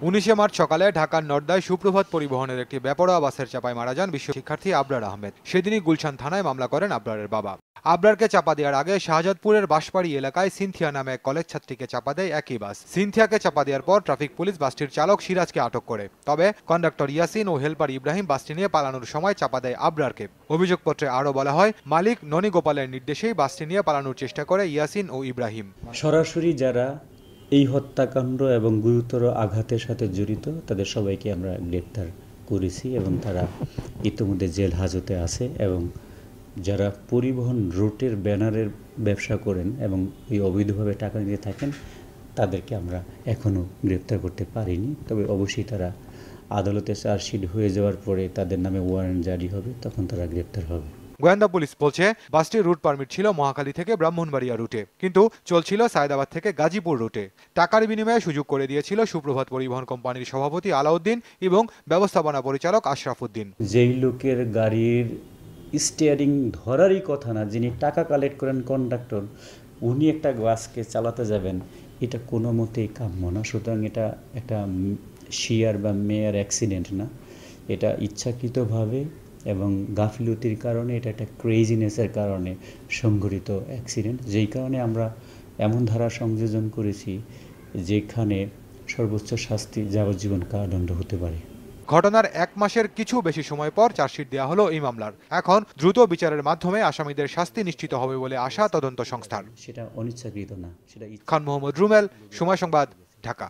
19 March সকালে ঢাকার নর্দায় সুপ্রভাত পরিবহনের একটি বেপরোয়া বাসের চাপায় মারা যান বিশ্ব শিক্ষার্থী আবরার আহমেদ। সেদিনই গুলশান থানায় মামলা করেন আবরারের বাবা। আবরারকে চাপা দেওয়ার আগে শাহজাদপুরের বাঁশবাড়ি এলাকায় সিনথিয়া নামে এক কলেজ ছাত্রীকে চাপা দেয় একই বাস। সিনথিয়াকে চাপা দেওয়ার পর ট্রাফিক পুলিশ বাসটির চালক সিরাজকে আটক করে। তবে কন্ডাক্টর ইয়াসিন ও হেলপার ইব্রাহিম বাসটি নিয়ে পালানোর সময় চাপা দেয় আবরারকে। অভিযোগপত্রে আরও বলা হয়, মালিক ননী গোপালের নির্দেশেই বাসটি নিয়ে পালানোর চেষ্টা করে ইয়াসিন ও ইব্রাহিম। সরাসরি যারা এই হত্যাকাণ্ড এবং গুরুতর আঘাতের সাথে জড়িত তাদের সবাইকে আমরা গ্রেপ্তার করেছি এবং তারা ইতিমধ্যে জেল হাজতে আছে। এবং যারা পরিবহন রুটের ব্যানারের ব্যবসা করেন এবং এই অবৈধভাবে টাকা নিয়ে থাকেন তাদেরকে আমরা এখনও গ্রেপ্তার করতে পারিনি। তবে অবশ্যই তারা আদালতে চার্জশিট হয়ে যাওয়ার পরে তাদের নামে ওয়ারেন্ট জারি হবে, তখন তারা গ্রেপ্তার হবে। গোয়েন্দা পুলিশ বলছে, বাসটির রুট পারমিট ছিল মহাখালী থেকে ব্রাহ্মণবাড়িয়া রুটে, কিন্তু চলছিল সায়দাবাদ থেকে গাজীপুর রুটে। টাকার বিনিময়ে সুযোগ করে দিয়েছিল সুপ্রভাত পরিবহন কোম্পানির সভাপতি আলাউদ্দিন এবং ব্যবস্থাপনা পরিচালক আশরাফ উদ্দিন। যেই লোকের গাড়ির স্টিয়ারিং ধরারই কথা না, যিনি টাকা কালেক্ট করেন কন্ডাক্টর, উনি একটা বাসকে চালাতে যাবেন, এটা কোনো মতেই কাম্য না। সুতরাং এটা একটা শিয়ার বা মেয়ার অ্যাক্সিডেন্ট না, এটা ইচ্ছাকৃতভাবে এবং গাফিলতির কারণে, এটা একটা ক্রেজিনেসের কারণে সংঘটিত অ্যাক্সিডেন্ট। যেই কারণে আমরা এমন ধারা সংযোজন করেছি যেখানে সর্বোচ্চ শাস্তি যাবজ্জীবন কারাদণ্ড হতে পারে। ঘটনার 1 মাসের কিছু বেশি সময় পর চার্জশিট দেওয়া হলো এই মামলার। এখন দ্রুত বিচারের মাধ্যমে আসামিদের শাস্তি নিশ্চিত হবে বলে আশা তদন্ত সংস্থার। সেটা অনিচ্ছাকৃত না, সেটা খান মোহাম্মদ রুমেল, সময় সংবাদ, ঢাকা।